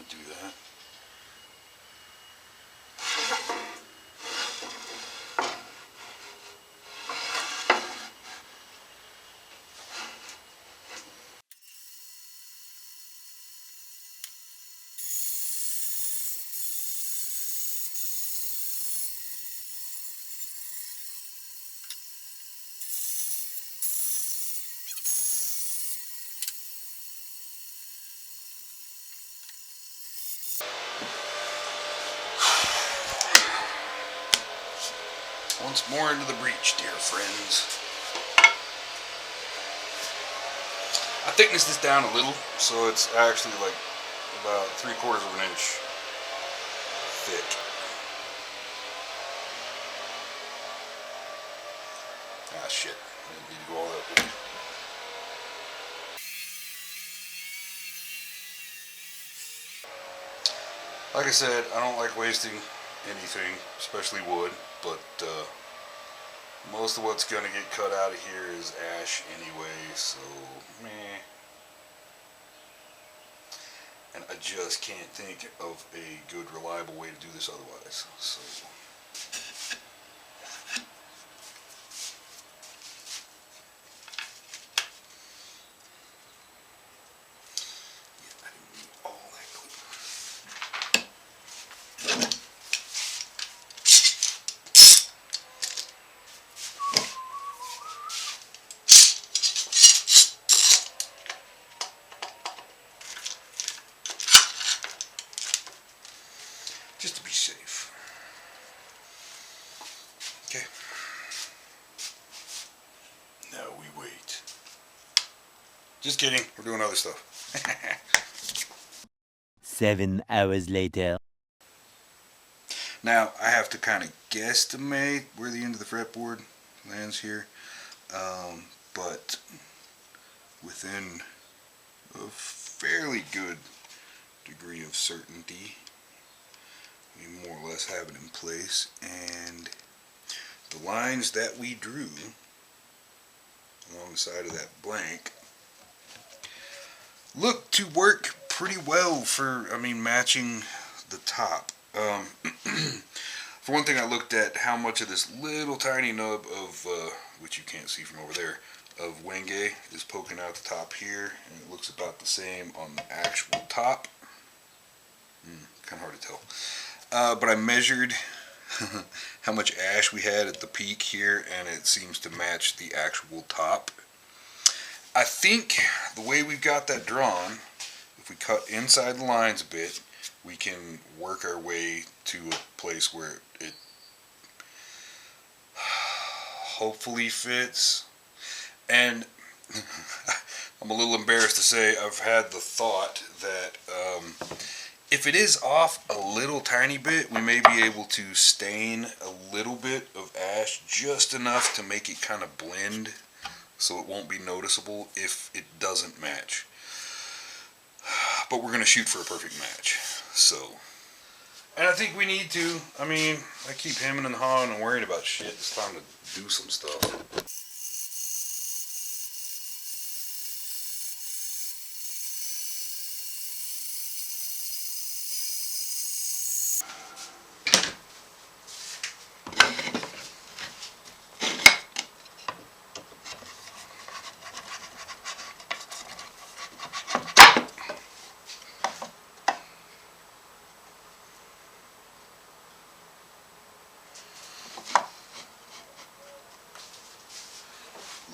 do that. Once more into the breach, dear friends. I thicknessed this down a little, so it's actually like about 3/4 of an inch thick. Ah, shit. I didn't need to go all that way. Like I said, I don't like wasting anything, especially wood, but most of what's going to get cut out of here is ash anyway, so meh. And I just can't think of a good, reliable way to do this otherwise, so... just to be safe. Okay. Now we wait. Just kidding. We're doing other stuff. 7 hours later. Now, I have to kind of guesstimate where the end of the fretboard lands here. But within a fairly good degree of certainty, we more or less have it in place, and the lines that we drew along the side of that blank look to work pretty well for, matching the top. For one thing, I looked at how much of this little tiny nub of, which you can't see from over there, of Wenge is poking out the top here, and it looks about the same on the actual top. Kind of hard to tell. But I measured how much ash we had at the peak here, and it seems to match the actual top. I think the way we've got that drawn, if we cut inside the lines a bit, we can work our way to a place where it hopefully fits. And I'm a little embarrassed to say I've had the thought that if it is off a little tiny bit, we may be able to stain a little bit of ash, just enough to make it kind of blend, so it won't be noticeable if it doesn't match. But we're going to shoot for a perfect match. So, and I think we need to. I keep hemming and hawing and worrying about shit. It's time to do some stuff.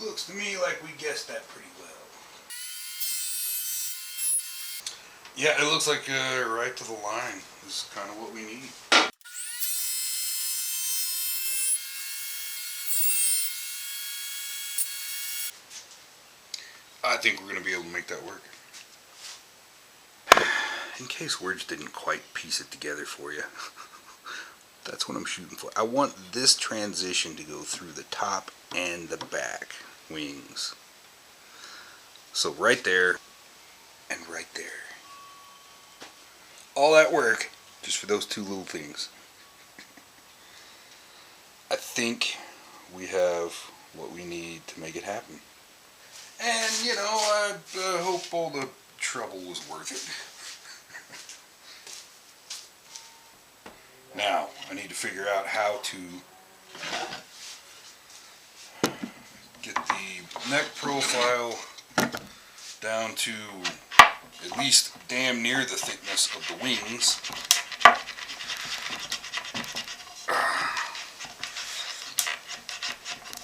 Looks to me like we guessed that pretty well. Yeah, it looks like right to the line is kind of what we need. I think we're going to be able to make that work. In case words didn't quite piece it together for you, that's what I'm shooting for. I want this transition to go through the top and the back wings. So right there and right there. All that work just for those two little things. I think we have what we need to make it happen. And, I hope all the trouble was worth it. Now, I need to figure out how to get the neck profile down to at least damn near the thickness of the wings.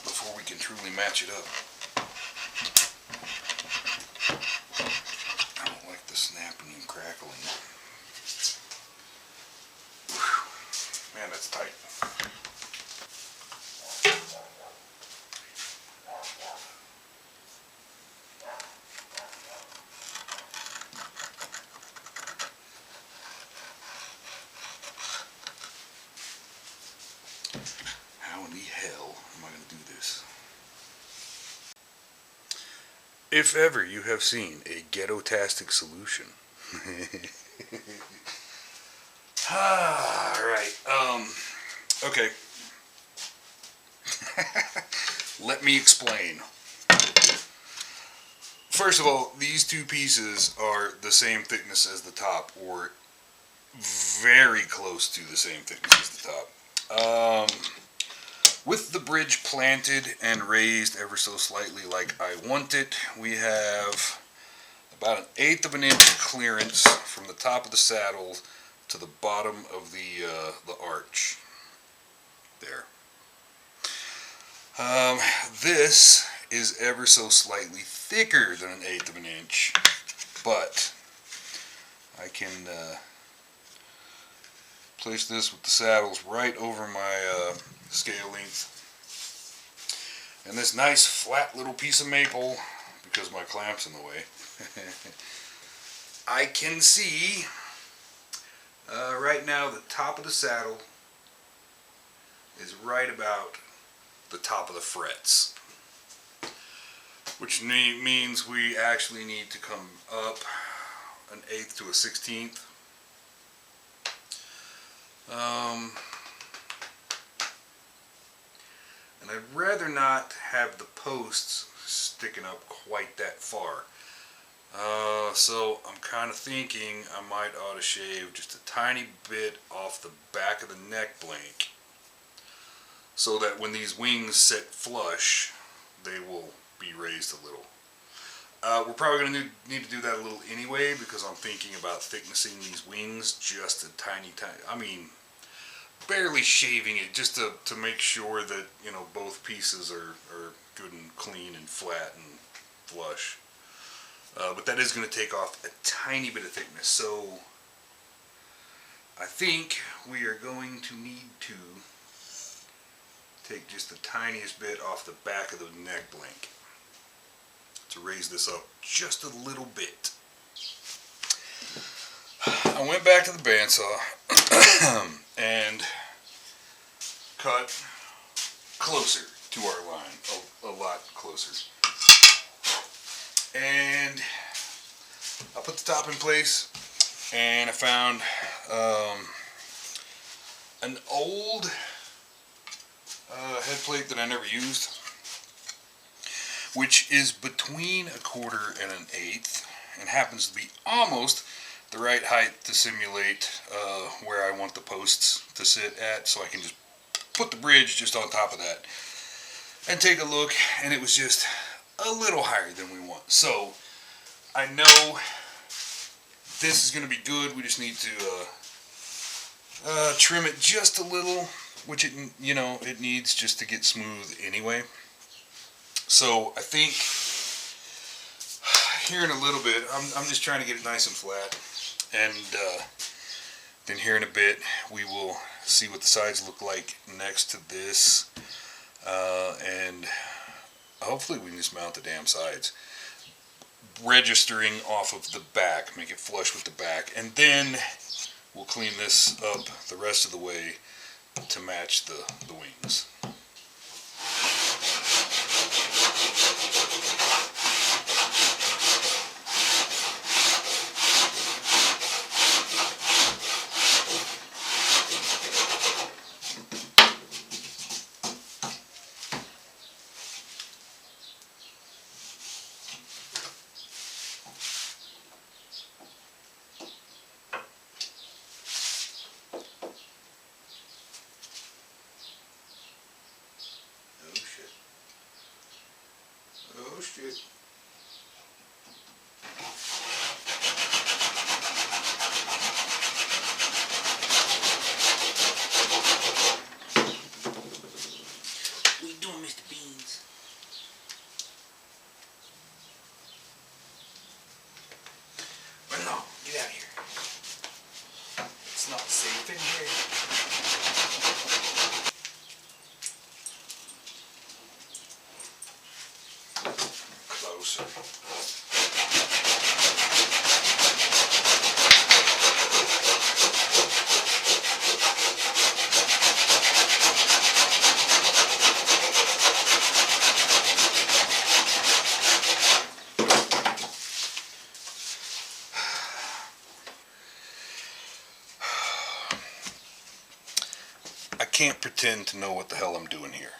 Before we can truly match it up. I don't like the snapping and crackling. Whew. Man, that's tight. How in the hell am I going to do this? If ever you have seen a ghetto-tastic solution. Alright, okay. Let me explain. First of all, these two pieces are the same thickness as the top, or very close to the same thickness as the top. With the bridge planted and raised ever so slightly like I want it, we have about 1/8 of an inch clearance from the top of the saddle to the bottom of the arch. There. This is ever so slightly thicker than 1/8 of an inch, but I can place this with the saddles right over my scale length. And this nice flat little piece of maple, because my clamp's in the way, I can see right now the top of the saddle is right about the top of the frets, which means we actually need to come up 1/8 to a 1/16. And I'd rather not have the posts sticking up quite that far. So I'm kind of thinking I might ought to shave just a tiny bit off the back of the neck blank, so that when these wings sit flush, they will be raised a little. We're probably going to need to do that a little anyway, because I'm thinking about thicknessing these wings just a tiny, I mean, barely shaving it, just to make sure that, you know, both pieces are good and clean and flat and flush. But that is going to take off a tiny bit of thickness, so I think we are going to need to take just the tiniest bit off the back of the neck blank to raise this up just a little bit. I went back to the bandsaw and cut closer to our line, a lot closer. And I put the top in place, and I found an old head plate that I never used, which is between 1/4 and 1/8, and happens to be almost the right height to simulate where I want the posts to sit at, so I can just put the bridge just on top of that and take a look, and it was just a little higher than we want. So I know this is going to be good. We just need to trim it just a little, which it needs just to get smooth anyway. So I think here in a little bit, I'm just trying to get it nice and flat, and then here in a bit we will see what the sides look like next to this, and hopefully we can just mount the damn sides, registering off of the back, make it flush with the back, and then we'll clean this up the rest of the way to match the wings. can't pretend to know what the hell I'm doing here.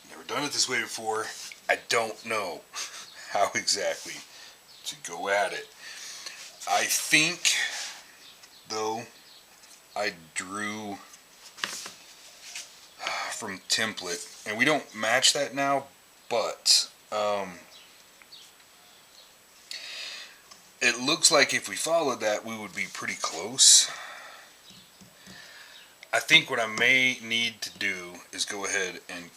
Never done it this way before. I don't know how exactly to go at it. I think, though, I drew from template, and we don't match that now, but it looks like if we followed that, we would be pretty close. I think what I may need to do is go ahead and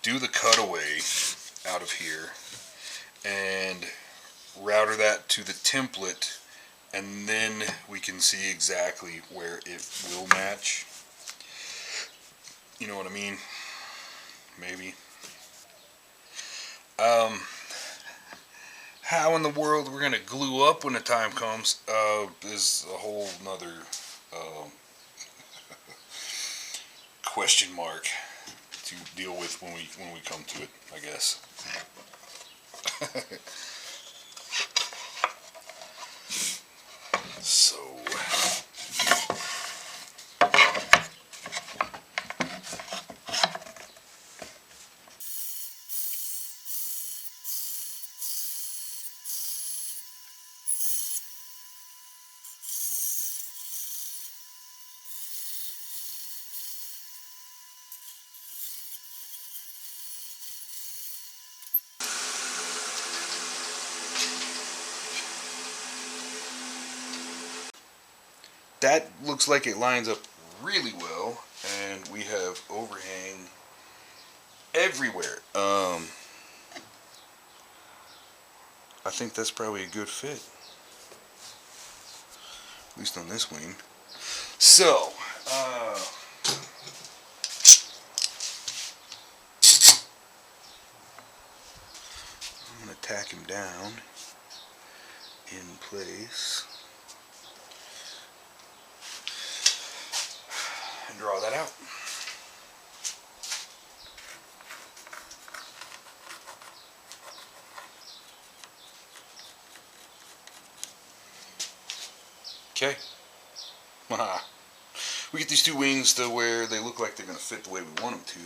do the cutaway out of here and router that to the template, and then we can see exactly where it will match. You know what I mean? Maybe. How in the world we're gonna glue up when the time comes is a whole nother question mark to deal with when we come to it, I guess. So that looks like it lines up really well, and we have overhang everywhere. I think that's probably a good fit, at least on this wing. So, I'm going to tack him down in place and draw that out. Okay. We get these two wings to where they look like they're going to fit the way we want them to.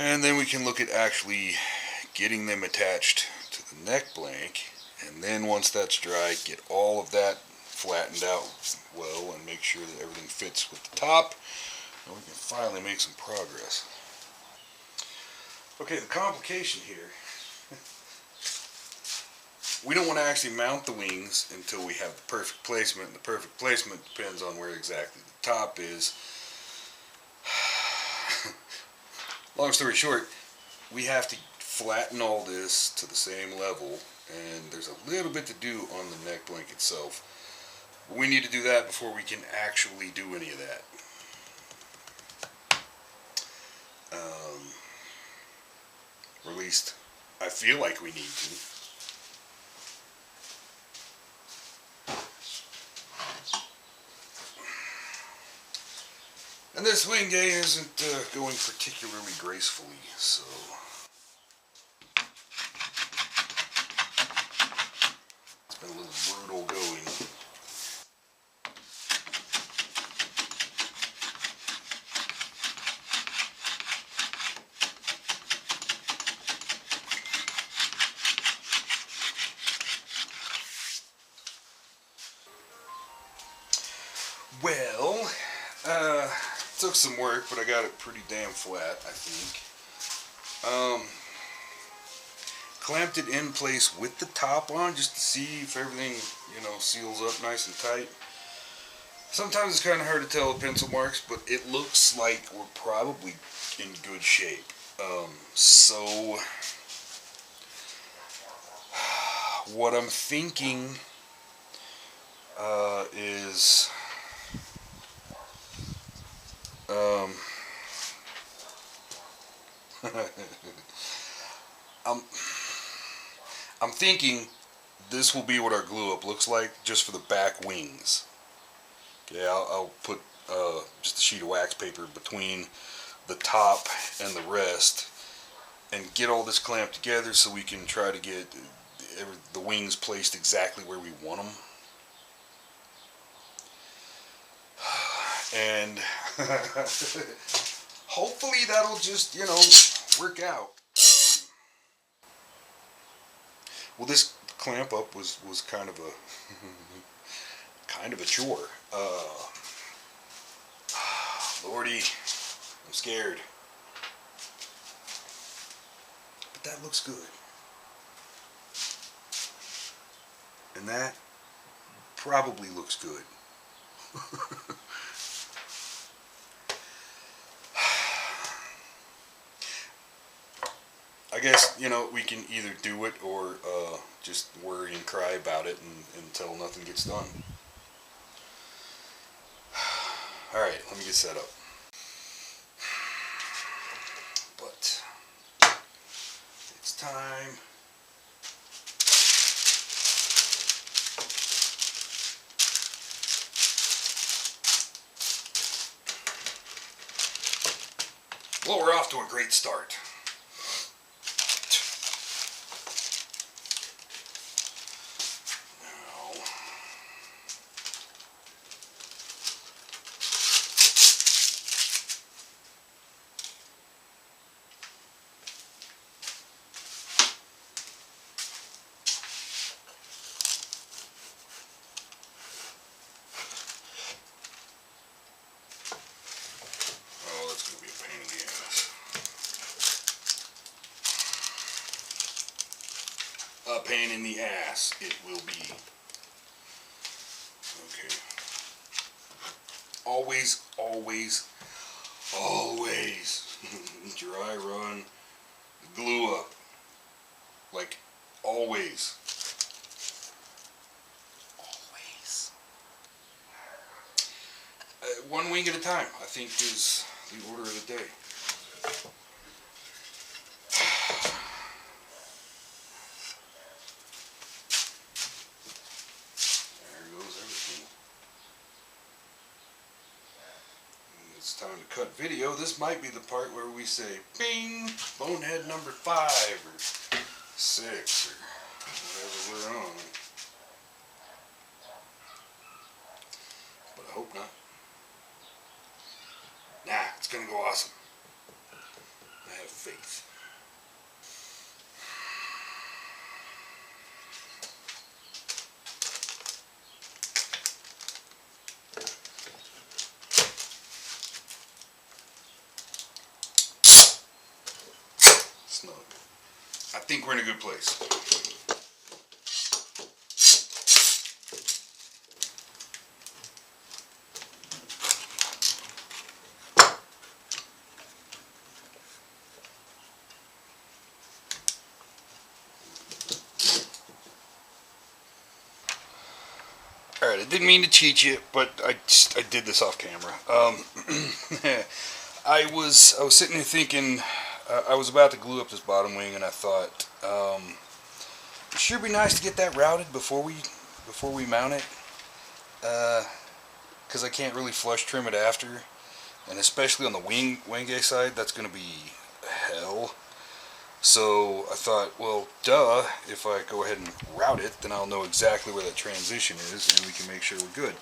And then we can look at actually getting them attached to the neck blank. And then once that's dry, get all of that flattened out well and make sure that everything fits with the top. And we can finally make some progress. Okay, the complication here. We don't want to actually mount the wings until we have the perfect placement. And the perfect placement depends on where exactly the top is. Long story short, we have to flatten all this to the same level, and there's a little bit to do on the neck blank itself. But we need to do that before we can actually do any of that. Or at least I feel like we need to. And this wing day isn't going particularly gracefully, so it's been a little brutal going. Well, took some work, but I got it pretty damn flat, I think. Clamped it in place with the top on just to see if everything, seals up nice and tight. Sometimes it's kind of hard to tell with pencil marks, but it looks like we're probably in good shape. So, what I'm thinking is I'm thinking this will be what our glue up looks like just for the back wings. Okay, I'll put just a sheet of wax paper between the top and the rest and get all this clamped together so we can try to get the wings placed exactly where we want them. And hopefully that'll just, work out. Well, this clamp up was kind of a kind of a chore. Lordy, I'm scared. But that looks good. And that probably looks good. I guess, we can either do it or just worry and cry about it until nothing gets done. Alright, let me get set up. But it's time. Well, we're off to a great start. Oh, that's going to be a pain in the ass. A pain in the ass it will be. Okay. Always, always, always dry run, glue up. Like, always. Always. One wing at a time, I think, is the order of the day. It's time to cut video. This might be the part where we say, bing, bonehead number 5 or 6 or whatever we're on. But I hope not. Nah, it's gonna go awesome. I have faith. Snug. I think we're in a good place. Alright, I didn't mean to cheat you, but I did this off camera. I was sitting there thinking, I was about to glue up this bottom wing, and I thought, it sure be nice to get that routed before we mount it, because I can't really flush trim it after, and especially on the wing side, that's going to be hell. So I thought, well, duh, if I go ahead and route it, then I'll know exactly where that transition is, and we can make sure we're good.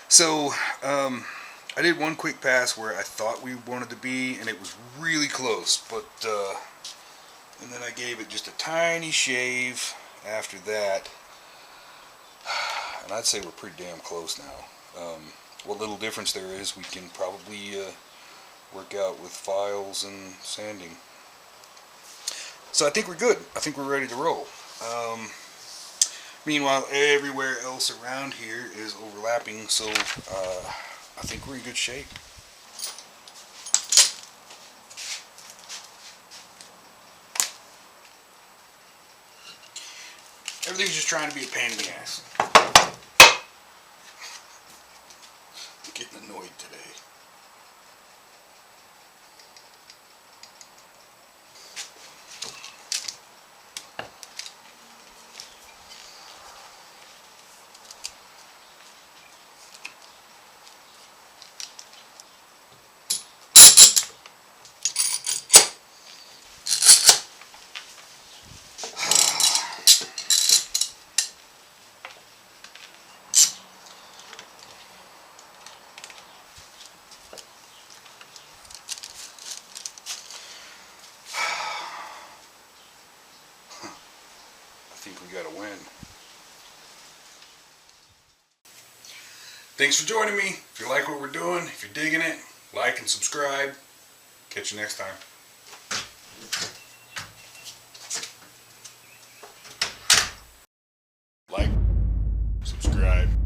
So I did one quick pass where I thought we wanted to be, and it was really close, but and then I gave it just a tiny shave after that, and I'd say we're pretty damn close now. What little difference there is, we can probably work out with files and sanding. So I think we're good. I think we're ready to roll. Meanwhile, everywhere else around here is overlapping, so I think we're in good shape. Everything's just trying to be a pain in the ass. I'm getting annoyed today. think we got a win. Thanks for joining me. If you like what we're doing, if you're digging it, like and subscribe. Catch you next time. Like, subscribe.